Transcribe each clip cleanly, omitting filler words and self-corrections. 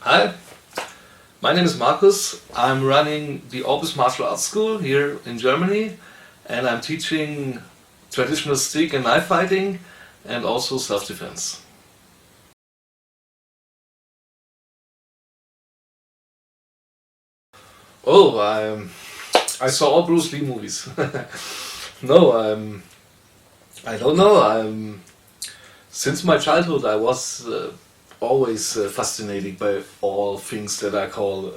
Hi, my name is Markus. I'm running the ORBIS martial arts school here in Germany, and I'm teaching traditional stick and knife fighting and also self-defense. Oh, I saw all Bruce Lee movies. No, I don't know. Since my childhood I was always fascinated by all things that I call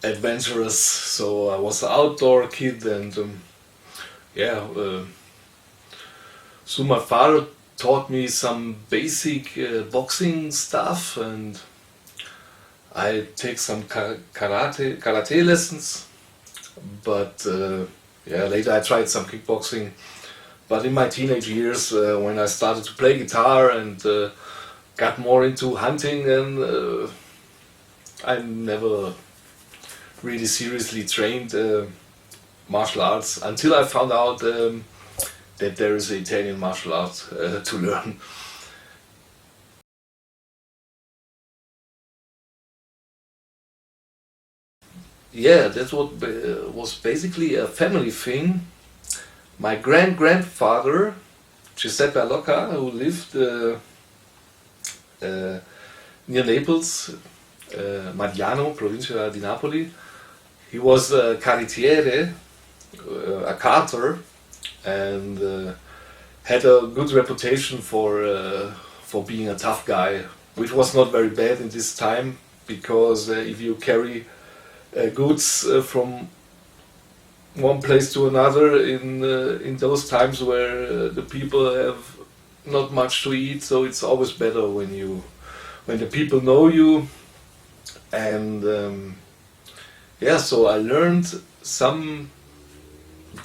adventurous. So I was an outdoor kid, and yeah. So my father taught me some basic boxing stuff, and I take some karate lessons. But yeah, later I tried some kickboxing. But in my teenage years, when I started to play guitar and got more into hunting, and I never really seriously trained martial arts until I found out that there is an Italian martial art to learn. Yeah, that was basically a family thing. My grandfather, Giuseppe Allocca, who lived near Naples, Italiano, provincia di Napoli, he was a carrettiere, a carter, and had a good reputation for being a tough guy, which was not very bad in this time, because if you carry goods from one place to another in those times where the people have not much to eat, so it's always better when the people know you. And yeah, so I learned some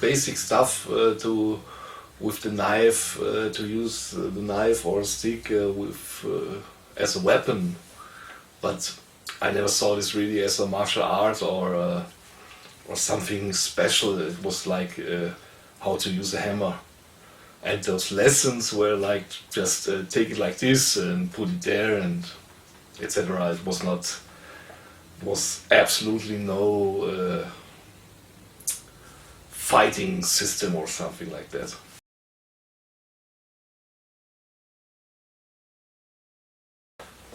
basic stuff with the knife, to use the knife or stick as a weapon, but I never saw this really as a martial art or something special. It was like how to use a hammer, and those lessons were like just take it like this and put it there and etc. It was absolutely no fighting system or something like that.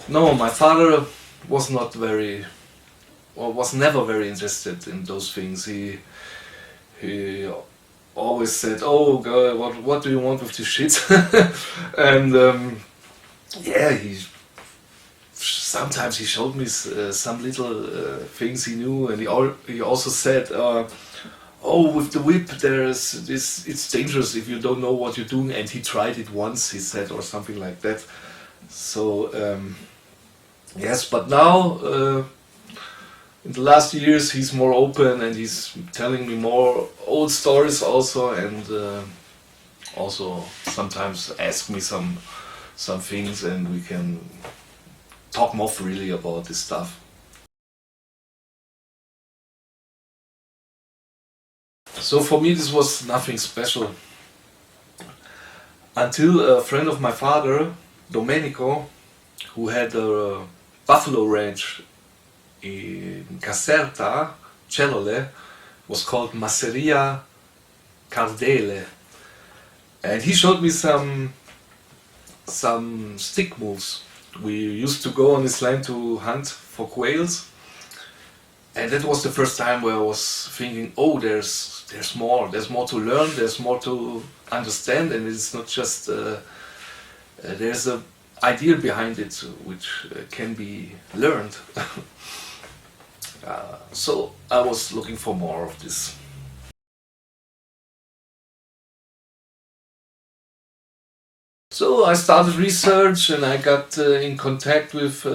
No, my father was not very, or was never very interested in those things. He always said, "Oh God, what do you want with this shit?" And yeah, sometimes he showed me some little things he knew, and he also said, "Oh, with the whip, there's this. It's dangerous if you don't know what you're doing." And he tried it once, he said, or something like that. So yes, but now, in the last years, he's more open, and he's telling me more old stories also, and also sometimes ask me some things, and we can talk more freely about this stuff. So for me, this was nothing special until a friend of my father, Domenico, who had a buffalo ranch in Caserta, Cellole, was called Masseria Cardele, and he showed me some stick moves. We used to go on this land to hunt for quails, and that was the first time where I was thinking, oh, there's more to learn, there's more to understand, and it's not just there's a idea behind it which can be learned. So I was looking for more of this. So I started research, and I got in contact with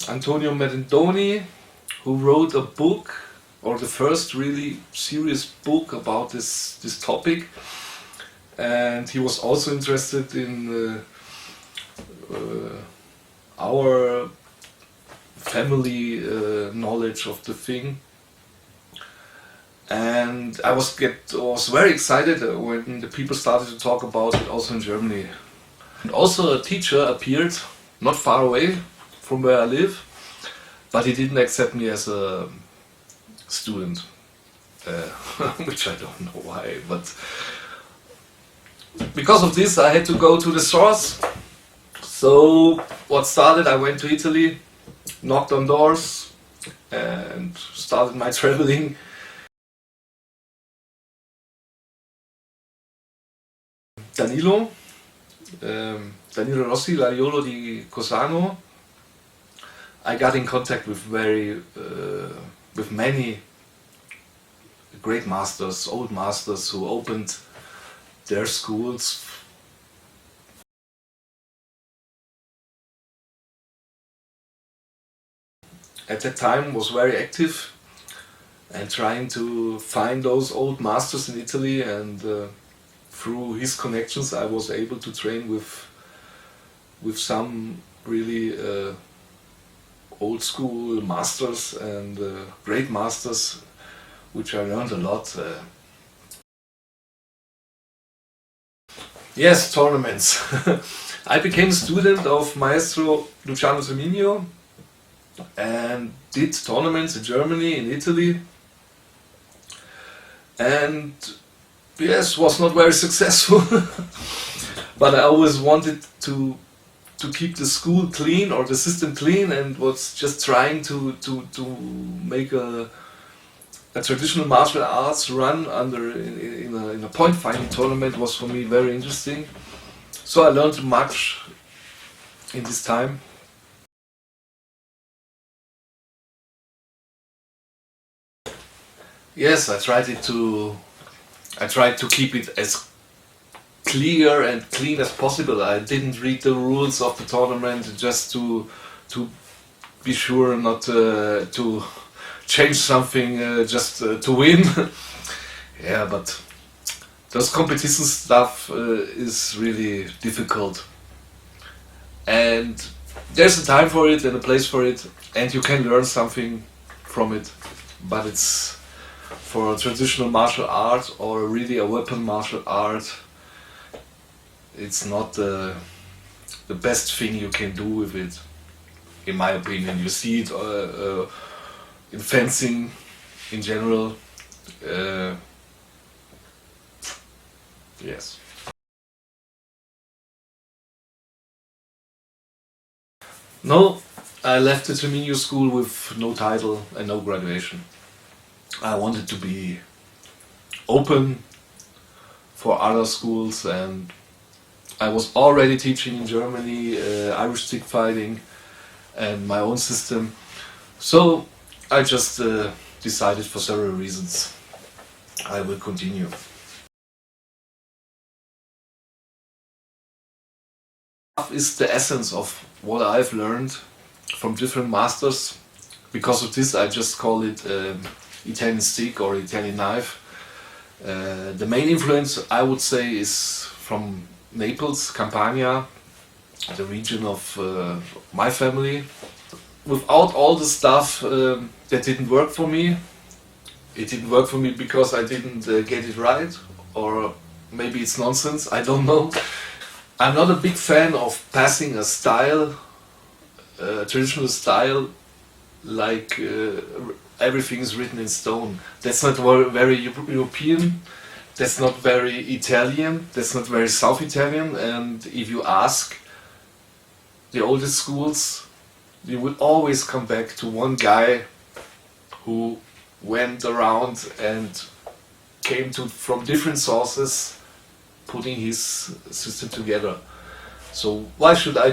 Antonio Merendoni, who wrote a book, or the first really serious book about this topic, and he was also interested in our family knowledge of the thing, and I was very excited when the people started to talk about it also in Germany. And also a teacher appeared not far away from where I live, but he didn't accept me as a student, which I don't know why, but because of this I had to go to the source. So what started, I went to Italy, knocked on doors and started my traveling. Danilo Rossi, Lariolo di Cosano. I got in contact with many great masters, old masters who opened their schools. At that time was very active and trying to find those old masters in Italy, and through his connections I was able to train with some really old school masters and great masters, which I learned a lot. Yes, tournaments. I became a student of Maestro Luciano Semigno and did tournaments in Germany, in Italy, and yes, was not very successful. But I always wanted to keep the school clean or the system clean, and was just trying to make a traditional martial arts run in a point fighting tournament was for me very interesting. So I learned much in this time. Yes, I tried to keep it as clear and clean as possible. I didn't read the rules of the tournament just to be sure not to change something just to win. Yeah, but those competition stuff is really difficult. And there's a time for it and a place for it, and you can learn something from it. But it's for a traditional martial art or really a weapon martial art, it's not the best thing you can do with it, in my opinion. You see it in fencing in general. Yes. No, I left the Tremino school with no title and no graduation. I wanted to be open for other schools, and I was already teaching in Germany Irish stick fighting and my own system. So I just decided, for several reasons, I will continue. Is the essence of what I've learned from different masters. Because of this I just call it Italian stick or Italian knife. The main influence, I would say, is from Naples, Campania, the region of my family. Without all the stuff that didn't work for me, it didn't work for me because I didn't get it right, or maybe it's nonsense, I don't know. I'm not a big fan of passing a style, a traditional style, like everything is written in stone. That's not very European, that's not very Italian, that's not very South Italian. And if you ask the oldest schools, you will always come back to one guy who went around and came from different sources, putting his system together. So why should I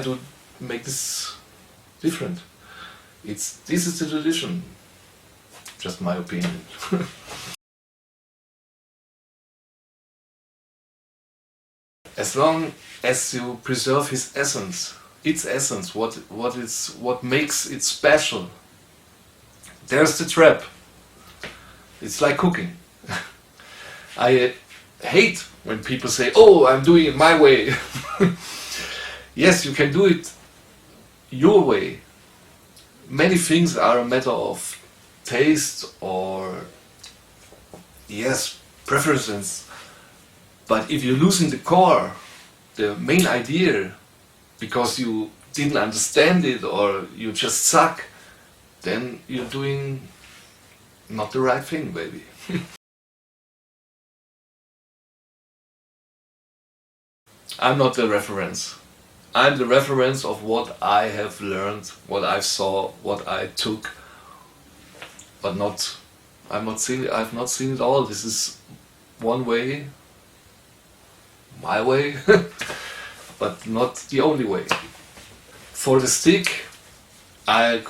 make this different? This is the tradition. Just my opinion. As long as you preserve its essence, what makes it special. There's the trap. It's like cooking. I hate when people say, "Oh, I'm doing it my way." Yes, you can do it your way. Many things are a matter of taste or, yes, preferences. But if you're losing the core, the main idea, because you didn't understand it or you just suck, then you're doing not the right thing, baby. I'm not the reference. I'm the reference of what I have learned, what I saw, what I took, but not. I've not seen it all. This is one way, my way, but not the only way. For the stick, I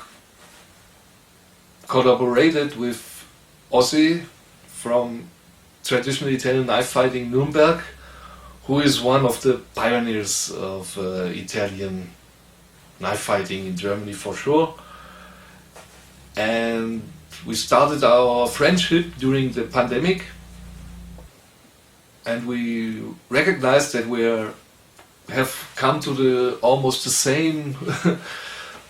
collaborated with Ossi from traditional Italian knife fighting Nuremberg, who is one of the pioneers of Italian knife fighting in Germany for sure. And we started our friendship during the pandemic, and we recognized that have come to almost the same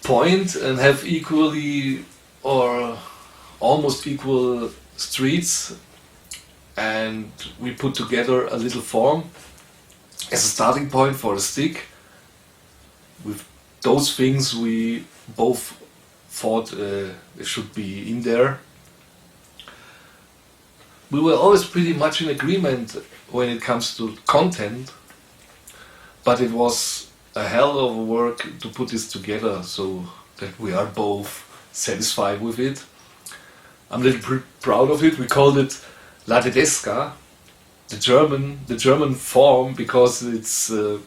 point and have equally or almost equal streets, and we put together a little form as a starting point for the stick. With those things we both thought should be in there. We were always pretty much in agreement when it comes to content, but it was a hell of a work to put this together so that we are both satisfied with it. I'm a little proud of it. We called it La Tedesca, the German form, because it's the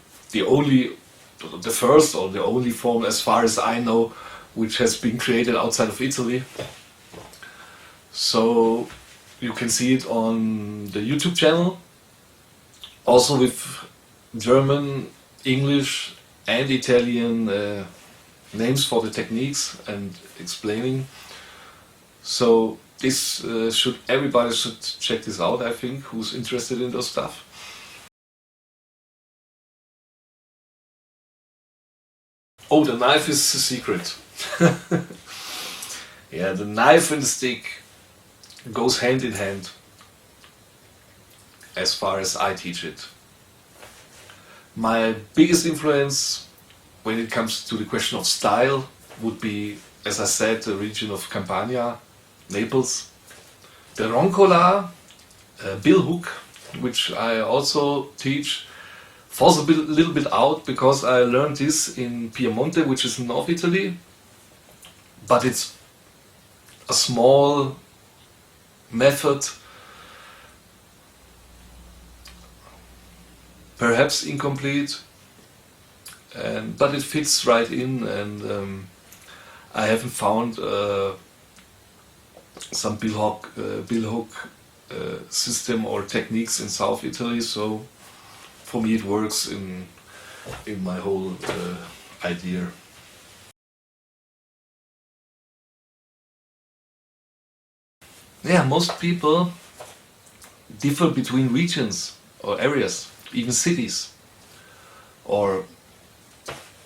first or the only form, as far as I know, which has been created outside of Italy. So you can see it on the YouTube channel, also with German, English and Italian names for the techniques and explaining. So this everybody should check this out, I think, who's interested in those stuff. Oh, the knife is a secret. Yeah, the knife and the stick goes hand in hand, as far as I teach it. My biggest influence when it comes to the question of style would be, as I said, the region of Campania, Naples. The Roncola, bill hook, which I also teach, falls a little bit out because I learned this in Piemonte, which is in North Italy, but it's a small method, perhaps incomplete, but it fits right in, and I haven't found some bill hook system or techniques in South Italy, so for me it works in my whole idea. Yeah, most people differ between regions or areas, even cities, or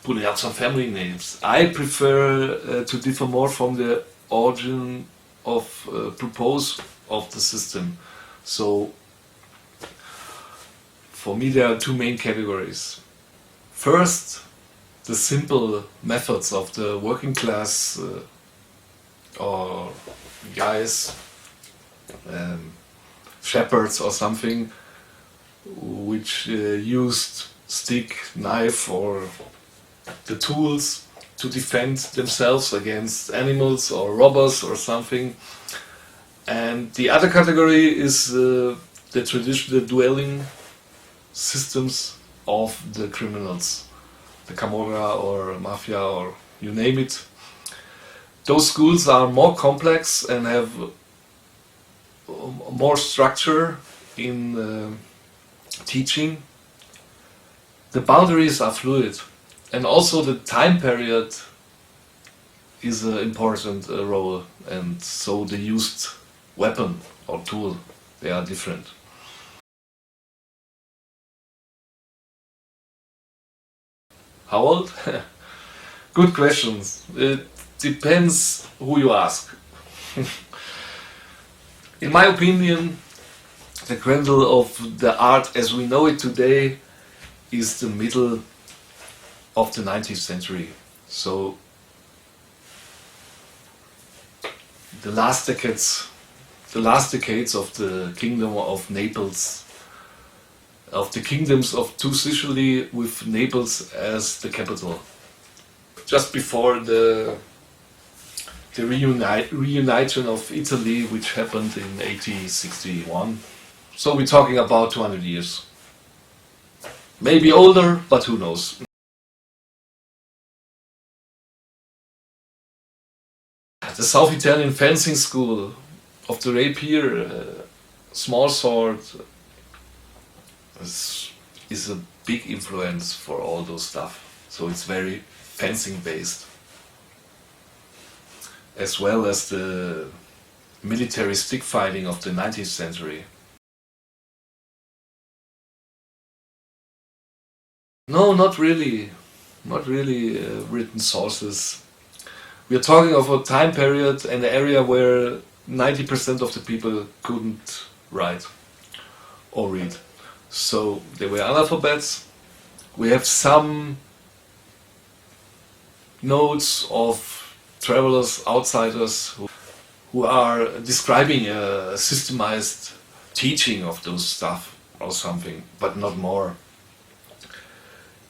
putting out some family names. I prefer to differ more from the origin of purpose of the system. So for me there are two main categories. First, the simple methods of the working class or guys, shepherds or something, which used stick, knife or the tools to defend themselves against animals or robbers or something. And the other category is the traditional dwelling systems of the criminals, the Camorra or Mafia or you name it. Those schools are more complex and have more structure in teaching. The boundaries are fluid, and also the time period is an important role, and so the used weapon or tool, they are different. How old? Good questions. It depends who you ask. In my opinion, the cradle of the art as we know it today is the middle of the 19th century. So the last decades of the Kingdom of Naples, of the kingdoms of Two Sicily, with Naples as the capital. Just before the reunition of Italy, which happened in 1861. So we're talking about 200 years. Maybe older, but who knows. The South Italian fencing school of the rapier, small sword, is a big influence for all those stuff. So it's very fencing based. As well as the military stick fighting of the 19th century. No, not really. Not really written sources. We are talking of a time period and an area where 90% of the people couldn't write or read. So they were analphabets. We have some notes of travelers, outsiders who are describing a systemized teaching of those stuff or something, but not more.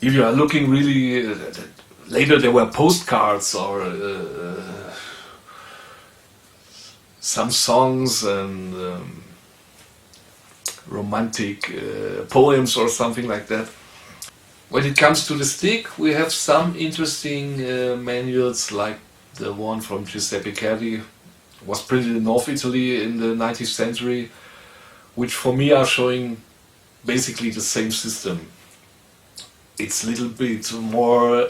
If you are looking really, later there were postcards or some songs and romantic poems or something like that. When it comes to the stick, we have some interesting manuals, like the one from Giuseppe Cardi, was printed in North Italy in the 19th century, which for me are showing basically the same system. It's a little bit more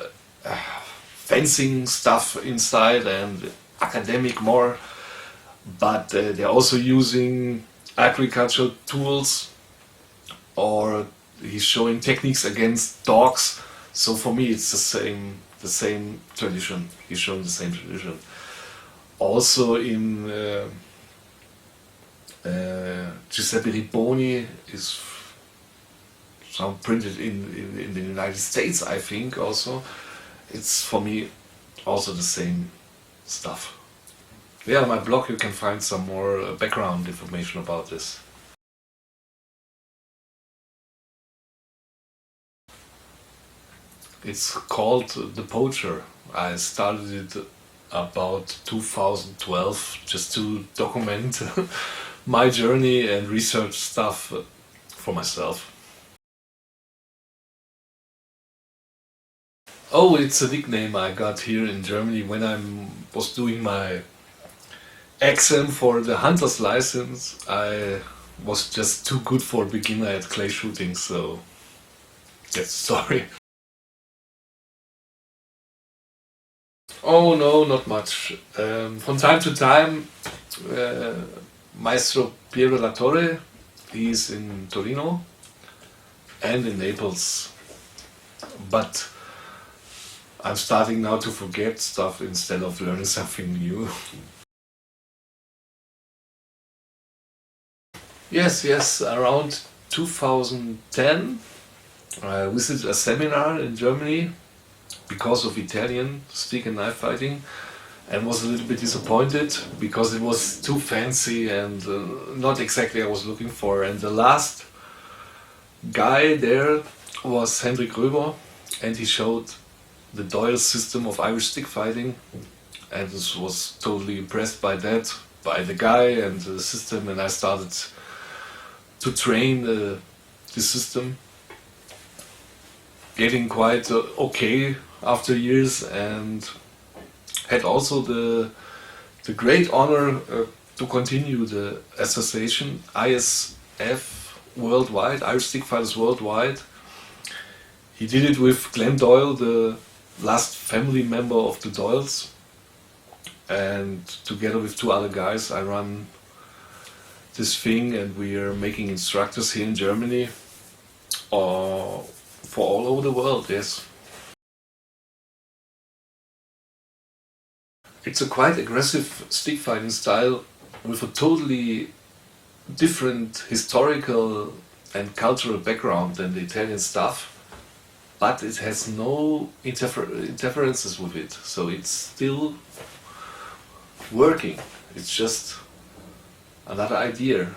fencing stuff inside and academic more, but they're also using agricultural tools, or he's showing techniques against dogs. So for me it's the same tradition. He's showing the same tradition. Also in Giuseppe Ripponi is some printed in the United States, I think also. It's for me also the same stuff. Yeah, on my blog you can find some more background information about this. It's called The Poacher. I started it about 2012 just to document my journey and research stuff for myself. Oh, it's a nickname I got here in Germany when I was doing my exam for the hunter's license. I was just too good for a beginner at clay shooting, so that's the story. Oh no, not much. From time to time, Maestro Piero La Torre, he's in Torino and in Naples. But I'm starting now to forget stuff instead of learning something new. Yes, around 2010 I visited a seminar in Germany because of Italian stick and knife fighting, and was a little bit disappointed because it was too fancy and not exactly what I was looking for. And the last guy there was Hendrik Röber, and he showed the Doyle system of Irish stick fighting, and I was totally impressed by that, by the guy and the system, and I started to train the system, getting quite okay after years, and had also the great honor to continue the association ISF worldwide, Irish Stick Fighters Worldwide. He did it with Glenn Doyle, the last family member of the Doyles, and together with two other guys I run this thing, and we are making instructors here in Germany for all over the world, yes. It's a quite aggressive stick fighting style with a totally different historical and cultural background than the Italian stuff, but it has no interferences with it, so it's still working. It's just another idea.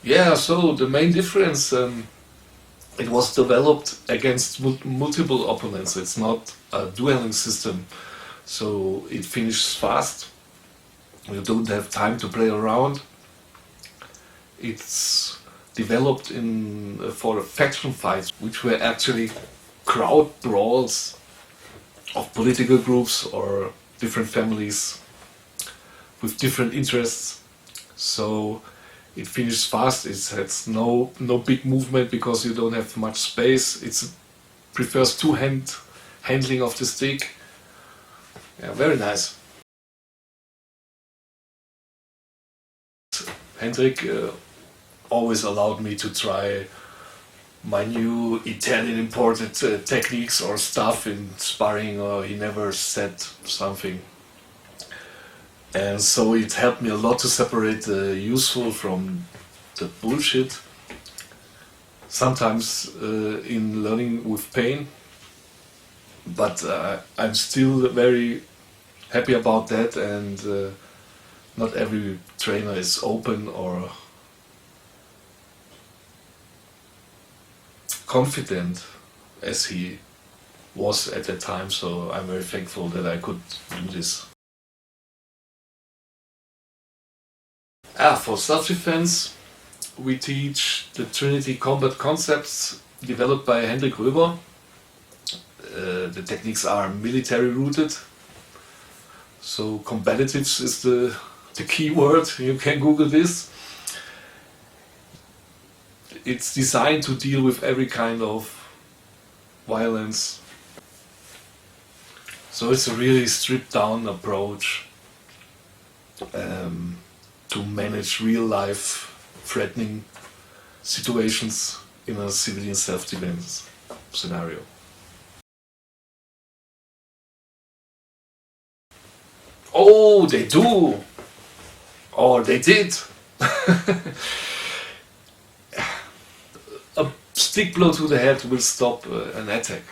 Yeah, so the main difference, it was developed against multiple opponents. It's not a dueling system, so it finishes fast. You don't have time to play around. It's developed for faction fights, which were actually crowd brawls of political groups or different families with different interests. So it finishes fast. It has no big movement because you don't have much space. It prefers handling of the stick. Yeah, very nice. Hendrik always allowed me to try my new Italian imported techniques or stuff in sparring, or he never said something. And so it helped me a lot to separate the useful from the bullshit. Sometimes in learning with pain, but I'm still very happy about that, and not every trainer is open or confident as he was at that time, so I'm very thankful that I could do this. For self-defense, we teach the Trinity combat concepts developed by Hendrik Röber. The techniques are military rooted, so combatives is the key word. You can Google this. It's designed to deal with every kind of violence. So it's a really stripped down approach to manage real life threatening situations in a civilian self-defense scenario. Oh, they do! Or they did! A stick blow to the head will stop an attack.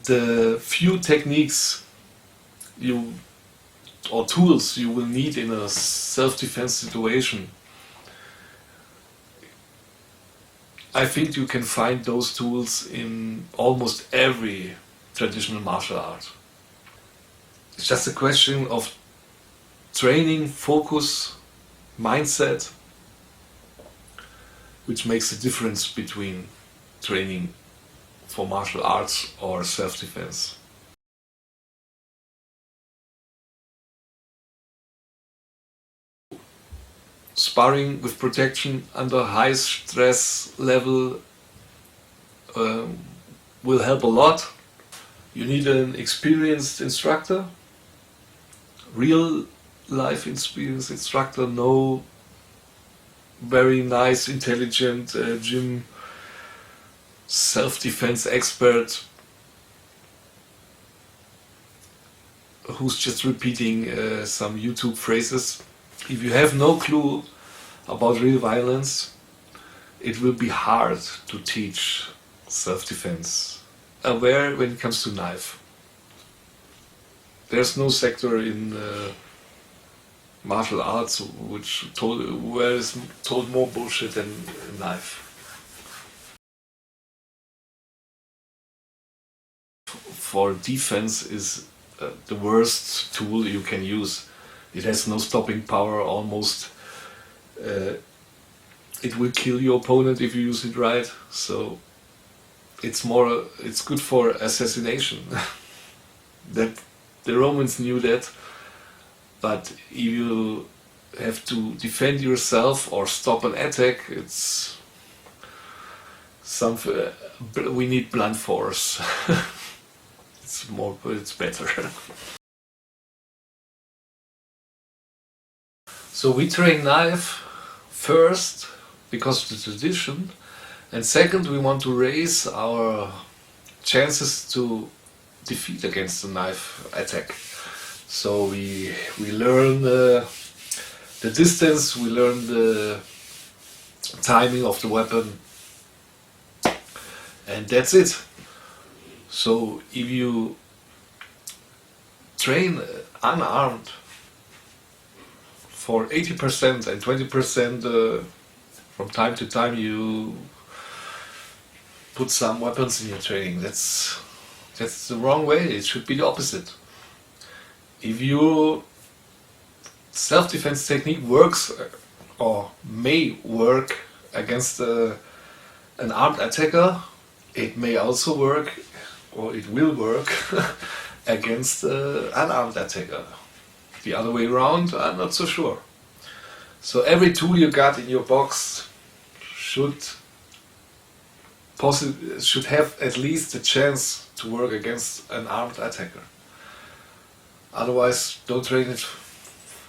The few techniques or tools you will need in a self-defense situation, I think you can find those tools in almost every traditional martial art. It's just a question of training, focus, mindset, which makes the difference between training for martial arts or self-defense. Sparring with protection under high stress level will help a lot. You need an experienced instructor, real life experienced instructor, no very nice, intelligent gym self-defense expert who's just repeating some YouTube phrases. If you have no clue about real violence, it will be hard to teach self-defense. Aware when it comes to knife. There's no sector in martial arts where is told more bullshit than knife. For defense is the worst tool you can use. It has no stopping power almost. It will kill your opponent if you use it right. So it's good for assassination. That the Romans knew that. But if you have to defend yourself or stop an attack, it's something. We need blunt force. It's better. So we train knife first because of the tradition, and second we want to raise our chances to defeat against the knife attack. So we learn the distance, we learn the timing of the weapon, and that's it. So if you train unarmed for 80% and 20% from time to time you put some weapons in your training. That's the wrong way. It should be the opposite. If your self-defense technique works or may work against an armed attacker, it may also work, or it will work, against an unarmed attacker. The other way around, I'm not so sure. So every tool you got in your box should have at least a chance to work against an armed attacker. Otherwise, don't train it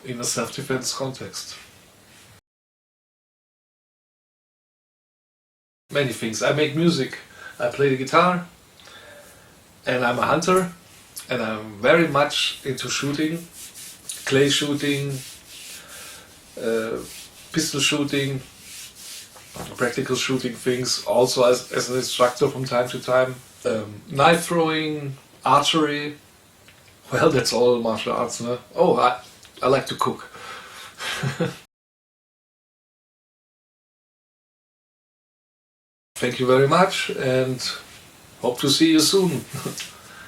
in a self-defense context. Many things. I make music, I play the guitar, and I'm a hunter, and I'm very much into shooting, clay shooting, pistol shooting, practical shooting things, also as an instructor from time to time, knife throwing, archery. Well, that's all martial arts, no? Oh, I like to cook. Thank you very much and hope to see you soon.